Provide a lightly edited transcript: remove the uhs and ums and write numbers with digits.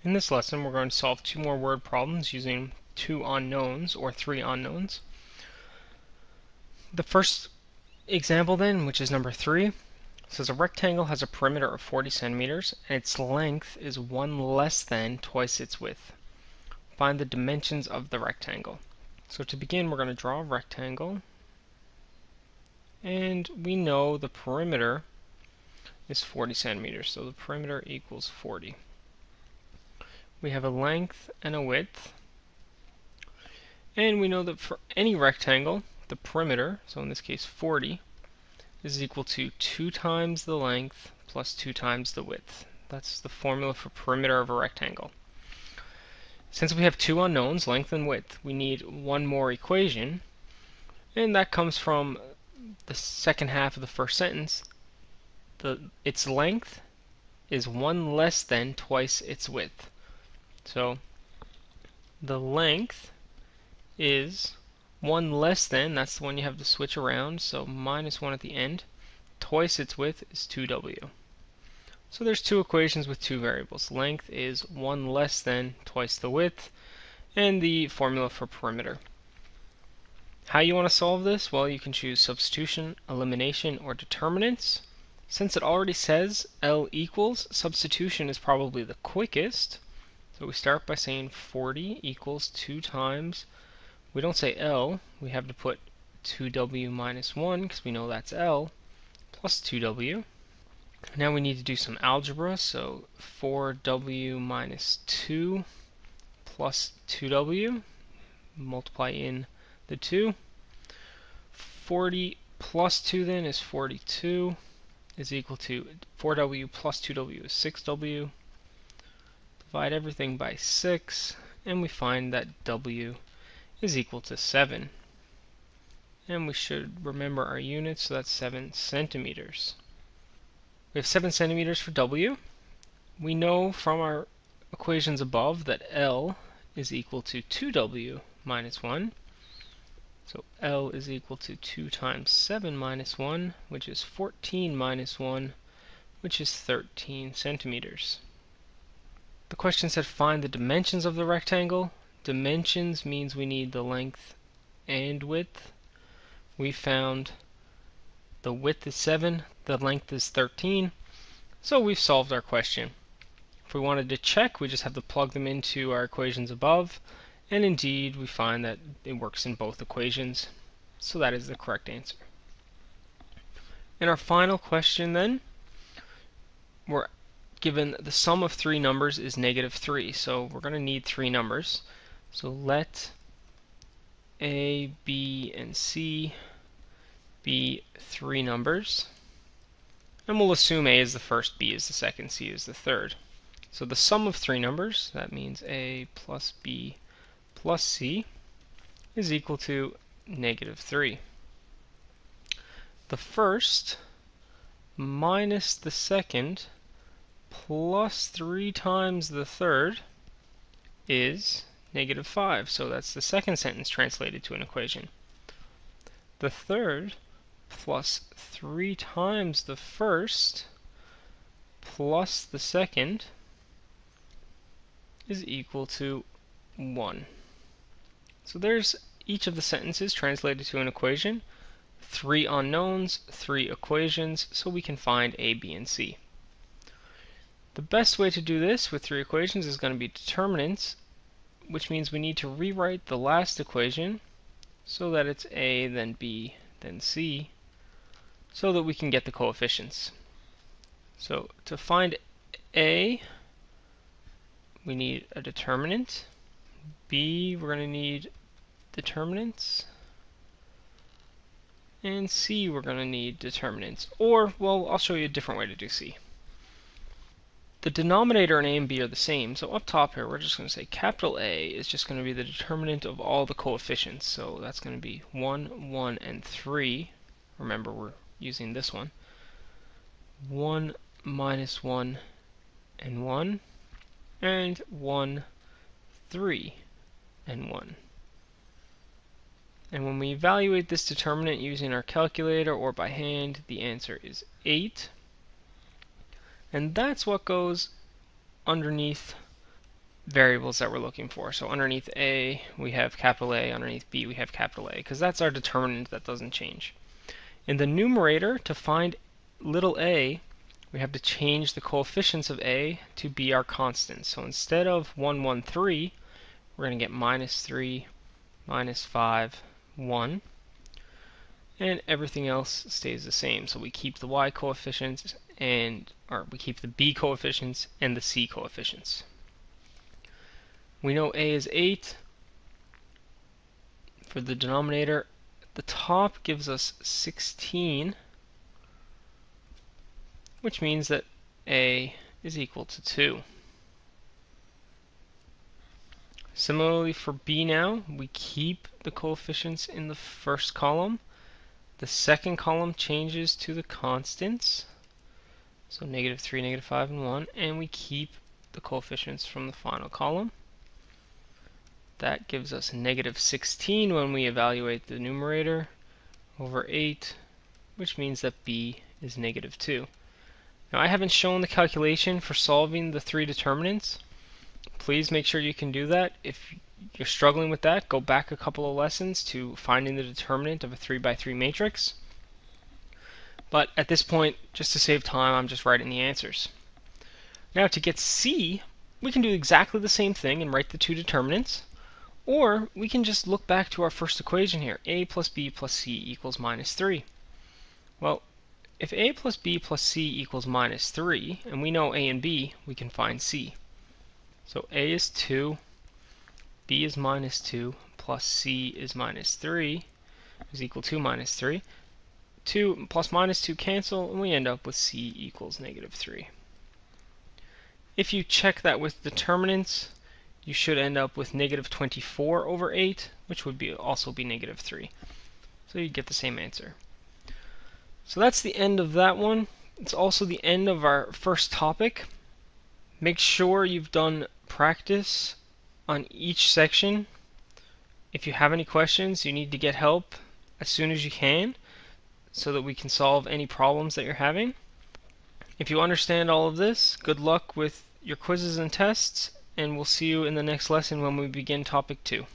In this lesson, we're going to solve two more word problems using two unknowns or three unknowns. The first example then, which is number 3, says a rectangle has a perimeter of 40 centimeters and its length is 1 less than twice its width. Find the dimensions of the rectangle. So to begin, we're going to draw a rectangle, and we know the perimeter is 40 centimeters, so the perimeter equals 40. We have a length and a width, and we know that for any rectangle, the perimeter, so in this case 40, is equal to 2 times the length plus 2 times the width. That's the formula for perimeter of a rectangle. Since we have two unknowns, length and width, we need one more equation, and that comes from the second half of the first sentence. Its length is 1 less than twice its width. So the length is 1 less than, that's the one you have to switch around, so minus 1 at the end. Twice its width is 2w. So there's two equations with two variables. Length is 1 less than twice the width, and the formula for perimeter. How you want to solve this? Well, you can choose substitution, elimination, or determinants. Since it already says L equals, substitution is probably the quickest. So we start by saying 40 equals 2 times, we don't say L, we have to put 2w minus 1 because we know that's L, plus 2w. Now we need to do some algebra, so 4w minus 2 plus 2w, multiply in the 2. 40 plus 2 then is 42, is equal to 4w plus 2w is 6w. Divide everything by 6, and we find that w is equal to 7. And we should remember our units, so that's 7 centimeters. We have 7 centimeters for w. We know from our equations above that L is equal to 2w minus 1. So L is equal to 2 times 7 minus 1, which is 14 minus 1, which is 13 centimeters. The question said find the dimensions of the rectangle. Dimensions means we need the length and width. We found the width is 7, the length is 13, so we've solved our question. If we wanted to check, we just have to plug them into our equations above, and indeed we find that it works in both equations, so that is the correct answer. In our final question then, we're given the sum of three numbers is -3, so we're going to need three numbers. So let A, B, and C be three numbers. And we'll assume A is the first, B is the second, C is the third. So the sum of three numbers, that means A plus B plus C, is equal to -3. The first minus the second plus 3 times the third is -5. So that's the second sentence translated to an equation. The third plus 3 times the first plus the second is equal to 1. So there's each of the sentences translated to an equation. Three unknowns, three equations, so we can find A, B, and C. The best way to do this with three equations is going to be determinants, which means we need to rewrite the last equation so that it's A, then B, then C, so that we can get the coefficients. So to find A, we need a determinant. B, we're going to need determinants. And C, we're going to need determinants. Or, well, I'll show you a different way to do C. The denominator in A and B are the same, so up top here we're just going to say capital A is just going to be the determinant of all the coefficients. So that's going to be 1, 1, and 3. Remember, we're using this one. 1 minus 1 and 1, and 1, 3, and 1. And when we evaluate this determinant using our calculator or by hand, the answer is 8. And that's what goes underneath variables that we're looking for. So underneath A, we have capital A, underneath B, we have capital A, because that's our determinant that doesn't change. In the numerator, to find little a, we have to change the coefficients of a to be our constant. So instead of 113, we're going to get -3, -5, 1, and everything else stays the same. So we keep the y coefficients, or we keep the b coefficients and the c coefficients. We know a is 8. For the denominator, the top gives us 16, which means that a is equal to 2. Similarly for b now, we keep the coefficients in the first column. The second column changes to the constants, so -3, -5, and 1, and we keep the coefficients from the final column. That gives us -16 when we evaluate the numerator over 8, which means that b is -2. Now I haven't shown the calculation for solving the three determinants. Please make sure you can do that. If you're struggling with that, go back a couple of lessons to finding the determinant of a 3x3 matrix. But at this point, just to save time, I'm just writing the answers. Now to get c, we can do exactly the same thing and write the two determinants. Or we can just look back to our first equation here, a plus b plus c equals -3. Well, if a plus b plus c equals -3, and we know a and b, we can find c. So a is 2, b is -2, plus c is -3, is equal to -3. 2 plus -2 cancel, and we end up with c equals -3. If you check that with determinants, you should end up with -24 over 8, which would also be -3. So you get the same answer. So that's the end of that one. It's also the end of our first topic. Make sure you've done practice on each section. If you have any questions, you need to get help as soon as you can so that we can solve any problems that you're having. If you understand all of this, good luck with your quizzes and tests, and we'll see you in the next lesson when we begin topic 2.